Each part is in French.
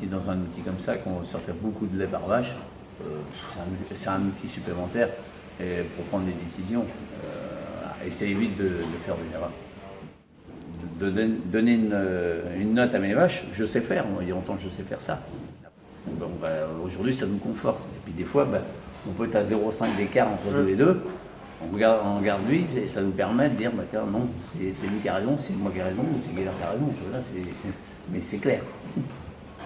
investi dans un outil comme ça, qu'on sortait beaucoup de lait par vache, c'est un outil supplémentaire pour prendre des décisions. Et ça évite de faire des erreurs. De donner une note à mes vaches, je sais faire, moi, il y a longtemps que je sais faire ça. Bon, aujourd'hui, ça nous conforte. Et puis des fois, on peut être à 0,5 d'écart entre les deux. On regarde lui et ça nous permet de dire, tiens, non, c'est lui qui a raison, c'est moi qui ai raison, ou c'est Guélard qui a raison. Mais c'est clair.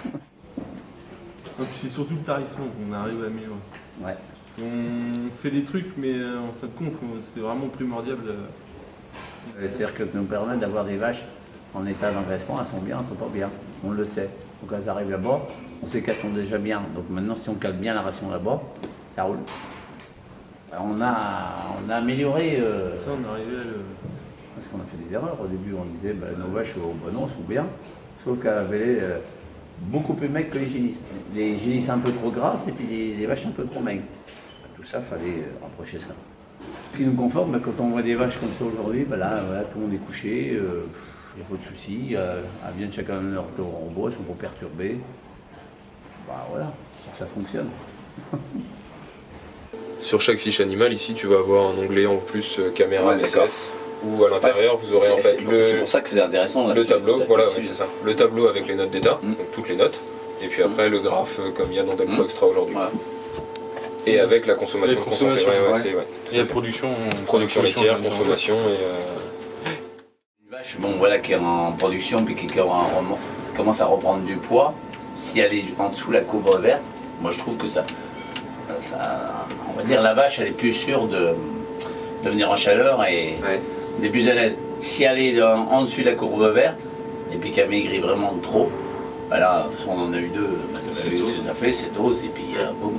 Et puis c'est surtout le tarissement qu'on arrive à améliorer. Ouais. On fait des trucs, mais en fin de compte, c'est vraiment primordial. C'est-à-dire que ça nous permet d'avoir des vaches en état d'engraissement, elles sont bien, elles sont pas bien. On le sait. Donc elles arrivent là-bas, on sait qu'elles sont déjà bien. Donc maintenant, si on cale bien la ration là-bas, ça roule. On a amélioré. Ça, on est arrivé à le. Parce qu'on a fait des erreurs. Au début, on disait nos vaches, non, elles sont bien. Sauf qu'elles avaient beaucoup plus maigres que les génisses. Les génisses un peu trop grasses et puis les vaches un peu trop maigres. Tout ça, il fallait rapprocher ça. Ce qui nous conforte, quand on voit des vaches comme ça aujourd'hui, là, tout le monde est couché, il n'y a pas de soucis, elles viennent chacun de leur tour en bois, elles sont pas perturbées. Voilà, ça fonctionne. Sur chaque fiche animale, ici, tu vas avoir un onglet en plus caméra BCS, où à l'intérieur, vous aurez en fait c'est pour ça que c'est intéressant. Le tableau, voilà, ouais, c'est ça. Le tableau avec les notes d'état, donc toutes les notes, et puis après le graphe comme il y a dans Delpro Extra aujourd'hui. Voilà. Et avec la consommation concentrée. Il y a production laitière, consommation Une vache, qui est en production puis qui commence à reprendre du poids, si elle est en dessous de la courbe verte, moi je trouve que ça, on va dire la vache elle est plus sûre de venir en chaleur et des plus à l'aise. Si elle est en dessus de la courbe verte et puis qu'elle maigrit vraiment trop, là, de toute façon, on en a eu deux, ça fait cette hausse et puis boum.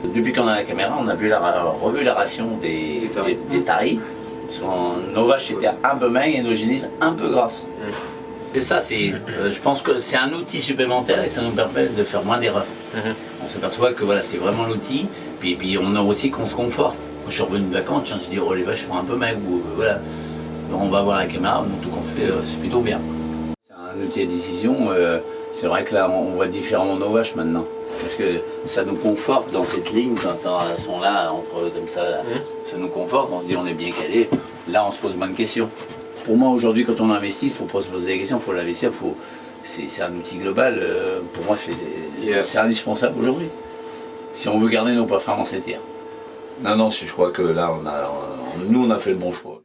Depuis qu'on a la caméra, on a revu la ration des taris. Parce que nos vaches étaient un peu maigres et nos génisses un peu grasses. C'est ça, je pense que c'est un outil supplémentaire et ça nous permet de faire moins d'erreurs. On s'aperçoit que c'est vraiment l'outil. Puis on a aussi qu'on se conforte. Moi, je suis revenu de vacances, je dis les vaches sont un peu maigres. On va voir la caméra, donc tout qu'on fait, c'est plutôt bien. C'est un outil de décision. C'est vrai que là, on voit différemment nos vaches maintenant. Parce que ça nous conforte dans cette ligne, quand elles sont là, comme ça, ça nous conforte, on se dit on est bien calé. Là, on se pose moins de questions. Pour moi, aujourd'hui, quand on investit, il ne faut pas se poser des questions, il faut l'investir, c'est un outil global. Pour moi, c'est indispensable aujourd'hui. Si on veut garder nos performances laitières. Non, je crois que là, nous, on a fait le bon choix.